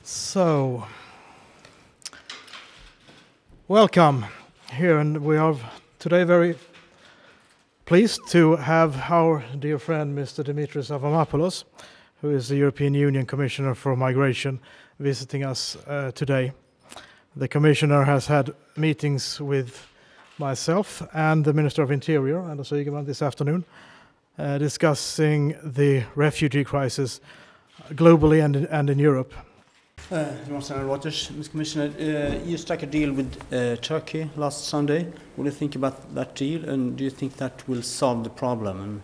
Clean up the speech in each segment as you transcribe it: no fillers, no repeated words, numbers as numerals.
So, welcome here, and we are today very pleased to have our dear friend Mr. Dimitris Avramopoulos, who is the European Union Commissioner for Migration, visiting us today. The Commissioner has had meetings with myself and the Minister of Interior, Anders Ygeman, this afternoon, discussing the refugee crisis globally and in Europe. Mr. Waters, Mr. Commissioner, you struck a deal with Turkey last Sunday. What do you think about that deal, and do you think that will solve the problem? And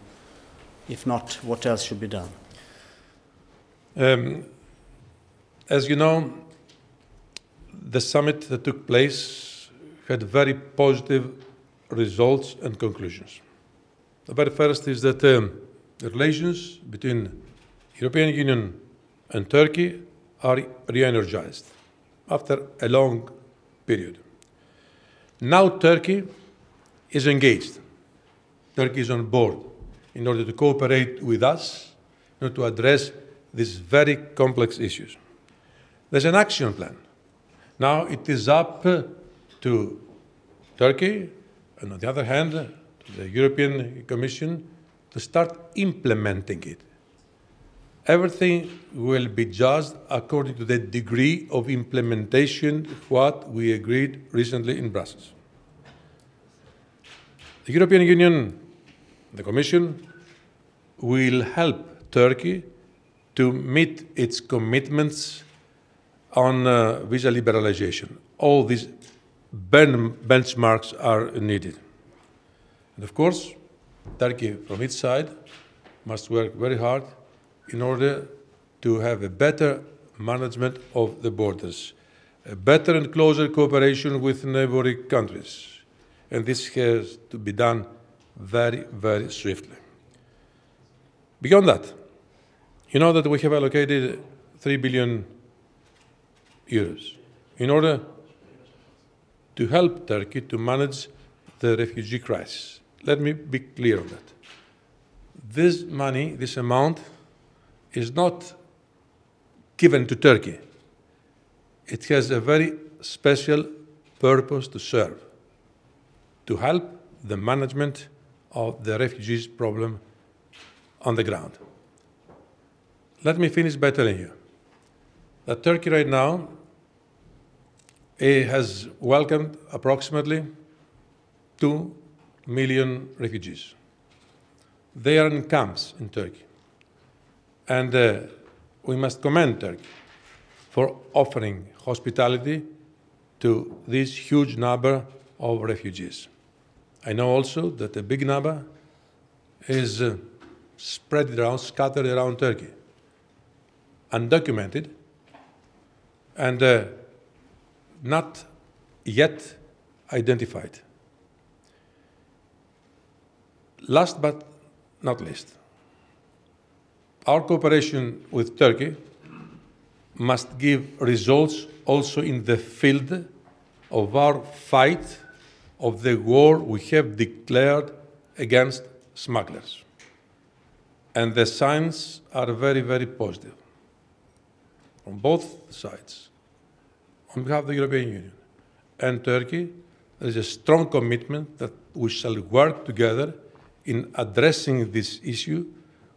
if not, what else should be done? As you know, the summit that took place had very positive results and conclusions. The very first is that the relations between European Union and Turkey are re-energized after a long period. Now Turkey is engaged. Turkey is on board in order to cooperate with us in order to address these very complex issues. There's an action plan. Now it is up to Turkey, and on the other hand, to the European Commission to start implementing it. Everything will be judged according to the degree of implementation what we agreed recently in Brussels. The European Union, the Commission, will help Turkey to meet its commitments on visa liberalization. All these benchmarks are needed. And of course, Turkey, from its side, must work very hard in order to have a better management of the borders, a better and closer cooperation with neighboring countries. And this has to be done very, very swiftly. Beyond that, you know that we have allocated 3 billion euros in order to help Turkey to manage the refugee crisis. Let me be clear on that. This money, this amount, is not given to Turkey. It has a very special purpose to serve, to help the management of the refugees problem on the ground. Let me finish by telling you that Turkey right now has welcomed approximately 2 million refugees. They are in camps in Turkey. And we must commend Turkey for offering hospitality to this huge number of refugees. I know also that a big number is spread around, scattered around Turkey, undocumented, and not yet identified. Last but not least, our cooperation with Turkey must give results also in the field of our fight of the war we have declared against smugglers. And the signs are very, very positive from both sides. On behalf of the European Union and Turkey, there is a strong commitment that we shall work together in addressing this issue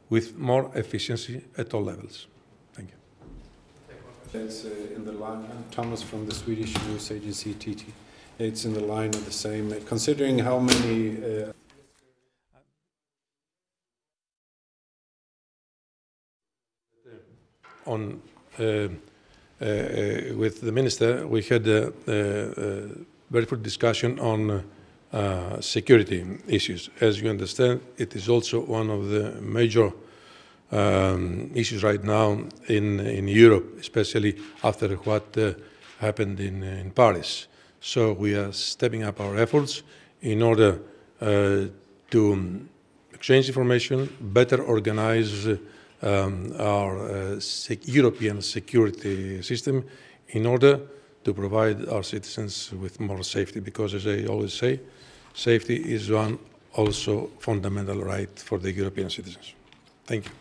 with more efficiency at all levels. Thank you. It's in the line, Thomas from the Swedish news agency TT. It's in the line of the same, considering how many with the minister, we had a very good discussion on security issues. As you understand, it is also one of the major issues right now in Europe, especially after what happened in Paris. So we are stepping up our efforts in order to exchange information, better organize our European security system in order to provide our citizens with more safety, because as I always say, safety is one also fundamental right for the European citizens. Thank you.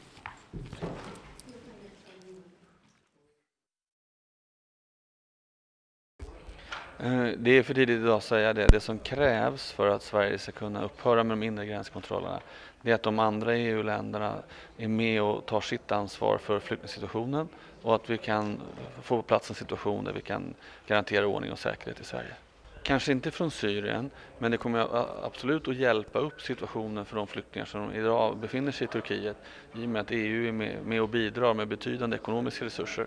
Det är för tidigt idag att säga det. Det som krävs för att Sverige ska kunna upphöra med de inre gränskontrollerna, det är att de andra EU-länderna är med och tar sitt ansvar för flyktingsituationen och att vi kan få på plats en situation där vi kan garantera ordning och säkerhet i Sverige. Kanske inte från Syrien, men det kommer absolut att hjälpa upp situationen för de flyktingar som idag befinner sig i Turkiet i och med att EU är med och bidrar med betydande ekonomiska resurser.